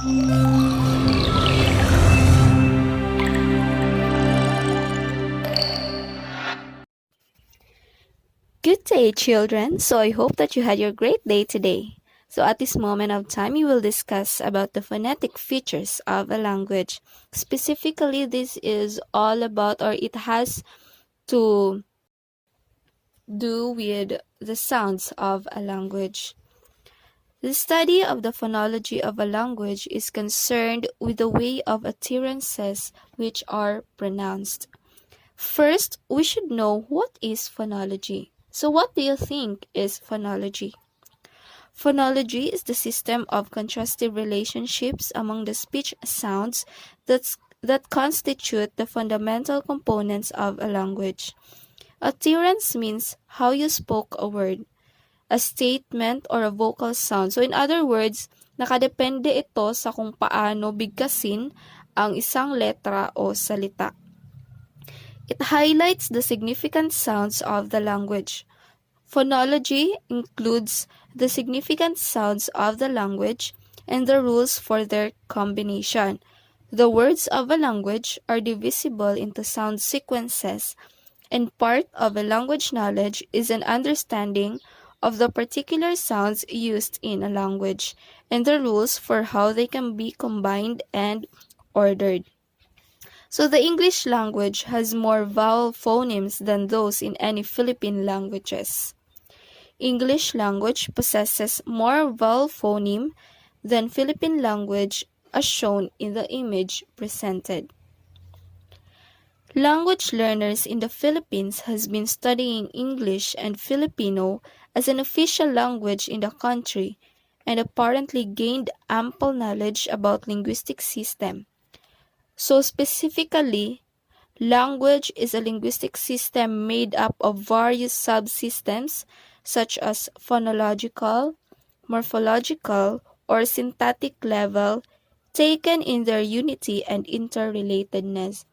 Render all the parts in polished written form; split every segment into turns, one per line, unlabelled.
Good day, children. So I hope that you had your great day today. So at this moment of time, we will discuss about the phonetic features of a language. Specifically, this is all about, or it has to do with the sounds of a language. The study of the phonology of a language is concerned with the way of utterances which are pronounced. First, we should know what is phonology. So what do you think is phonology? Phonology is the system of contrastive relationships among the speech sounds that constitute the fundamental components of a language. Utterance means how you spoke a word, a statement, or a vocal sound. So in other words, nakadepende ito sa kung paano bigkasin ang isang letra o salita. It highlights the significant sounds of the language. Phonology includes the significant sounds of the language and the rules for their combination. The words of a language are divisible into sound sequences, and part of a language knowledge is an understanding of the particular sounds used in a language and the rules for how they can be combined and ordered. So the English language has more vowel phonemes than those in any Philippine languages. English language possesses more vowel phoneme than Philippine language as shown in the image presented. Language learners in the Philippines has been studying English and Filipino as an official language in the country and apparently gained ample knowledge about linguistic system. So specifically, language is a linguistic system made up of various subsystems such as phonological, morphological, or syntactic level taken in their unity and interrelatedness.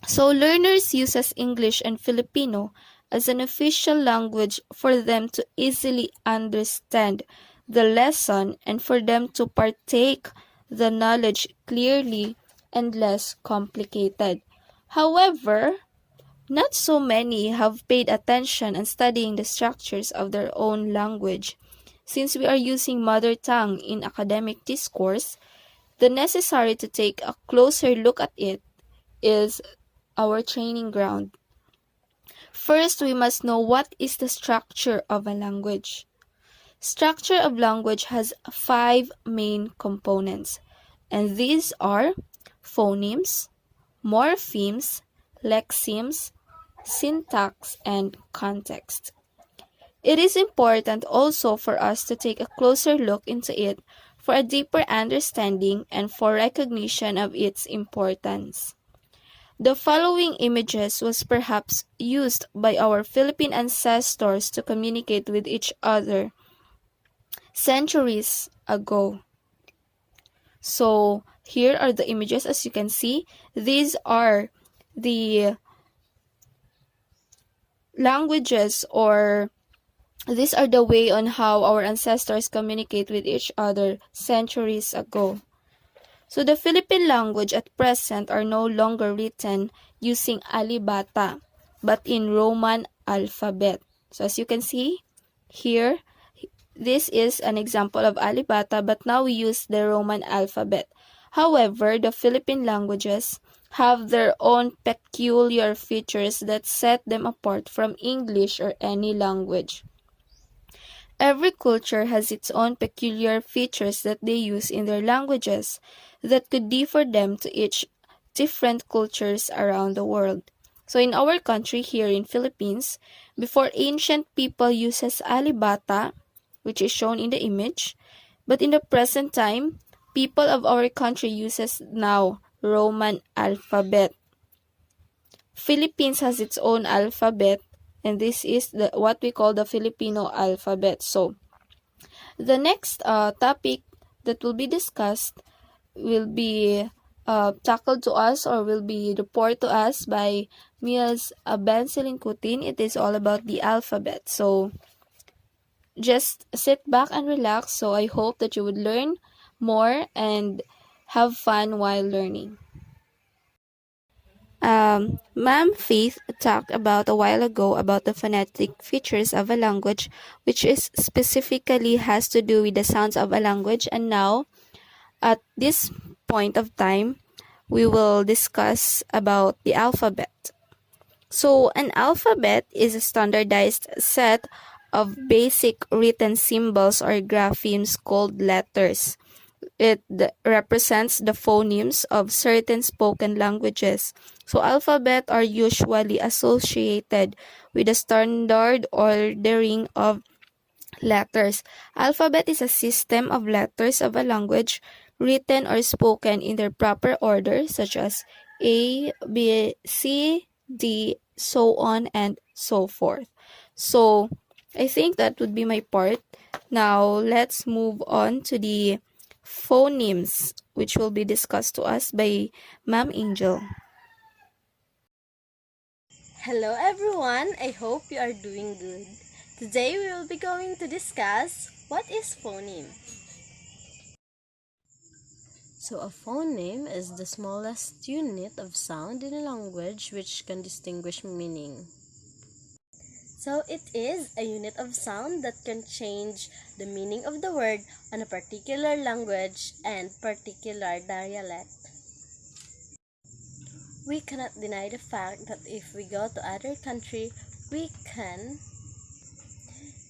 So learners uses English and Filipino as an official language for them to easily understand the lesson and for them to partake the knowledge clearly and less complicated. However, not so many have paid attention and studying the structures of their own language. Since we are using mother tongue in academic discourse, the necessary to take a closer look at it is our training ground. First, we must know what is the structure of a language. Structure of language has 5 main components, and these are phonemes, morphemes, lexemes, syntax, and context. It is important also for us to take a closer look into it for a deeper understanding and for recognition of its importance. The following images was perhaps used by our Philippine ancestors to communicate with each other centuries ago. So here are the images. As you can see, these are the languages, or these are the way on how our ancestors communicate with each other centuries ago. So the Philippine language at present are no longer written using alibata, but in Roman alphabet. So as you can see here, this is an example of alibata, but now we use the Roman alphabet. However, the Philippine languages have their own peculiar features that set them apart from English or any language. Every culture has its own peculiar features that they use in their languages that could differ them to each different cultures around the world. So in our country here in Philippines, before ancient people uses alibata, which is shown in the image, but in the present time, people of our country uses now Roman alphabet. Philippines has its own alphabet, and this is what we call the Filipino alphabet. So, the next topic that will be discussed will be tackled to us, or will be reported to us by Ms. Benzilyn Kutin. It is all about the alphabet. So, just sit back and relax. So, I hope that you would learn more and have fun while learning. Ma'am Faith talked about a while ago about the phonetic features of a language, which is specifically has to do with the sounds of a language. And now, at this point of time, we will discuss about the alphabet. So, an alphabet is a standardized set of basic written symbols or graphemes called letters. It represents the phonemes of certain spoken languages. So alphabet are usually associated with the standard ordering of letters. Alphabet is a system of letters of a language written or spoken in their proper order, such as A, B, C, D, so on and so forth. So I think that would be my part. Now let's move on to the phonemes, which will be discussed to us by Ma'am Angel.
Hello everyone, I hope you are doing good. Today we will be going to discuss what is phoneme. So a phoneme is the smallest unit of sound in a language which can distinguish meaning. So it is a unit of sound that can change the meaning of the word on a particular language and particular dialect. We cannot deny the fact that if we go to other country, we can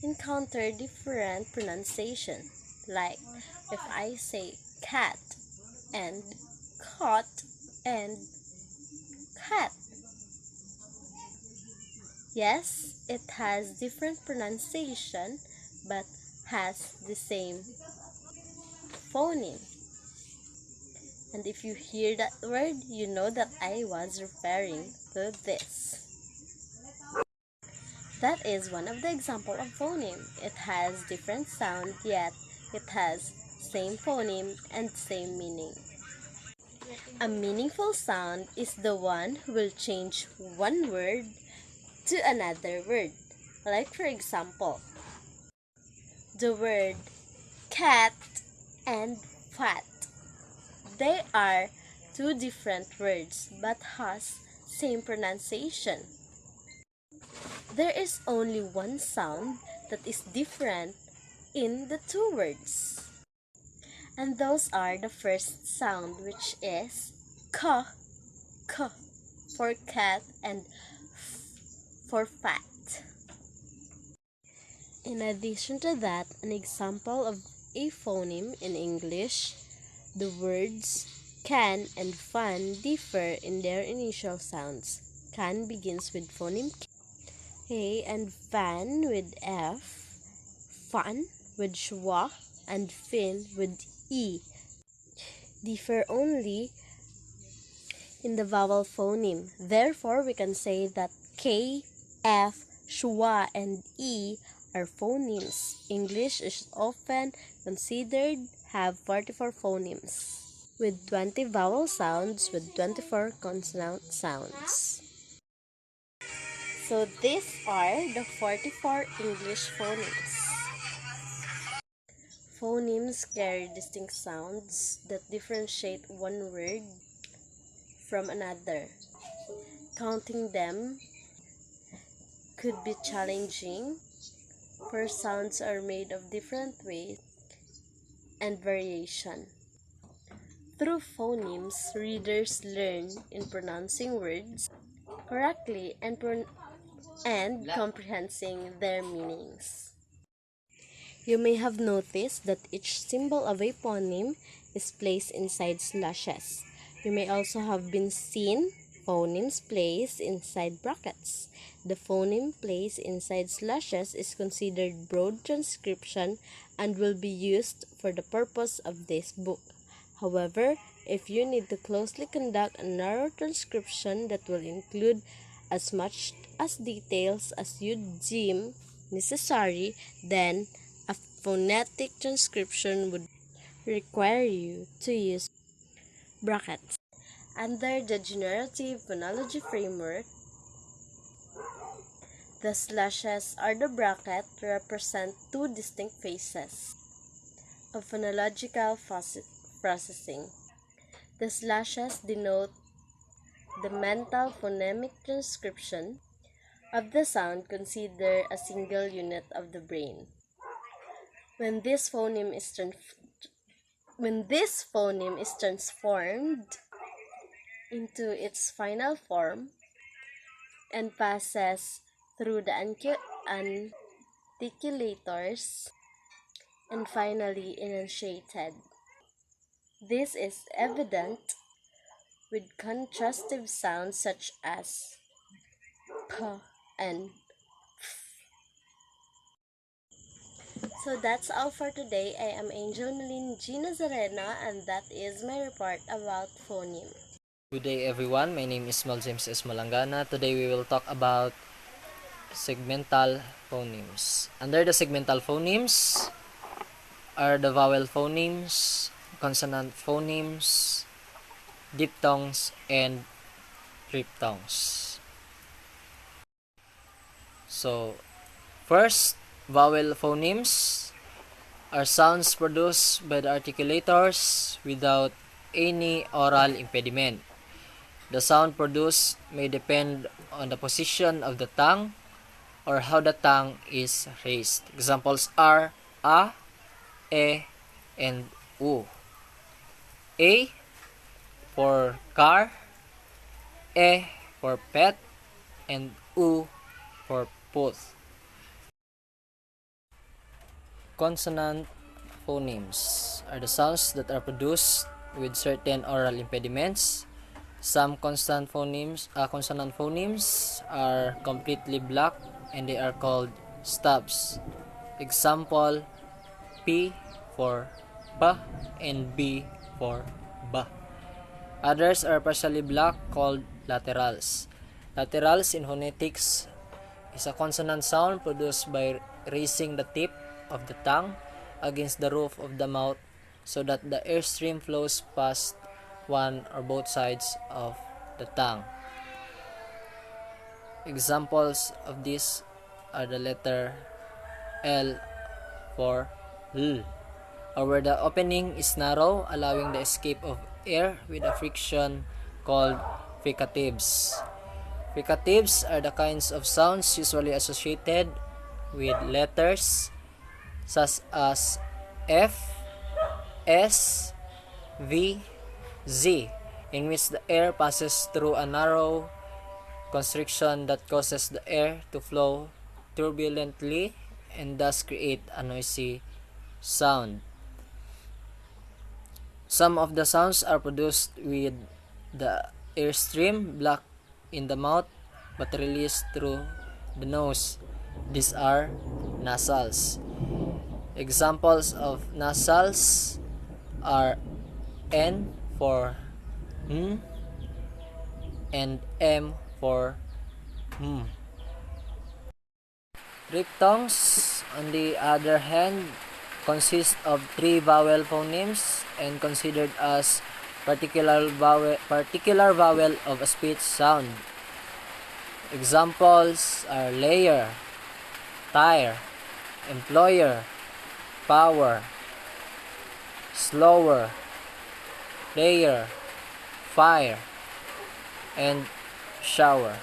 encounter different pronunciation. Like if I say cat and cot and cat. Yes, it has different pronunciation but has the same phoneme. And if you hear that word, you know that I was referring to this. That is one of the example of phoneme. It has different sound, yet it has same phoneme and same meaning. A meaningful sound is the one who will change one word to another word. Like for example, the word cat and fat. They are two different words but has same pronunciation. There is only one sound that is different in the two words. And those are the first sound, which is k, k for cat and f for fat. In addition to that, an example of a phoneme in English, the words can and fun differ in their initial sounds. Can begins with phoneme K and fan with F, fun with schwa, and fin with E. Differ only in the vowel phoneme. Therefore, we can say that K, F, schwa, and E are phonemes. English is often considered have 44 phonemes, with 20 vowel sounds with 24 consonant sounds. So these are the 44 English phonemes. Phonemes carry distinct sounds that differentiate one word from another. Counting them could be challenging, for sounds are made of different ways and variation. Through phonemes, readers learn in pronouncing words correctly and comprehending their meanings. You may have noticed that each symbol of a phoneme is placed inside slashes. You may also have been seen phonemes placed inside brackets. The phoneme placed inside slashes is considered broad transcription and will be used for the purpose of this book. However, if you need to closely conduct a narrow transcription that will include as much as details as you deem necessary, then a phonetic transcription would require you to use brackets. Under the generative phonology framework, the slashes or the bracket represent two distinct phases of phonological processing. The slashes denote the mental phonemic transcription of the sound considered a single unit of the brain. When this phoneme is transformed into its final form and passes through the articulators and finally enunciated. This is evident with contrastive sounds such as p and. So that's all for today. I am Angel Mellin G. Nazareno, and that is my report about phoneme.
Good day everyone, my name is Meljames Molanggana. Today we will talk about segmental phonemes. Under the segmental phonemes are the vowel phonemes, consonant phonemes, diphthongs, and triphthongs. So, first, vowel phonemes are sounds produced by the articulators without any oral impediment. The sound produced may depend on the position of the tongue or how the tongue is raised. Examples are a, e, and u. A for car, e for pet, and u for pooth. Consonant phonemes are the sounds that are produced with certain oral impediments. Some consonant phonemes are completely black and they are called stops. Example, P for P and B for B. Others are partially black called laterals. Laterals in phonetics is a consonant sound produced by raising the tip of the tongue against the roof of the mouth so that the airstream flows past one or both sides of the tongue. Examples of this are the letter L for L, or where the opening is narrow, allowing the escape of air with a friction called fricatives. Fricatives are the kinds of sounds usually associated with letters such as F, S, V, Z, in which the air passes through a narrow constriction that causes the air to flow turbulently and thus create a noisy sound. Some of the sounds are produced with the airstream blocked in the mouth but released through the nose. These are nasals. Examples of nasals are N for N and M for M. Diphthongs, on the other hand, consist of three vowel phonemes and considered as particular vowel of a speech sound. Examples are layer, tire, employer, power, slower, layer, fire, and shower.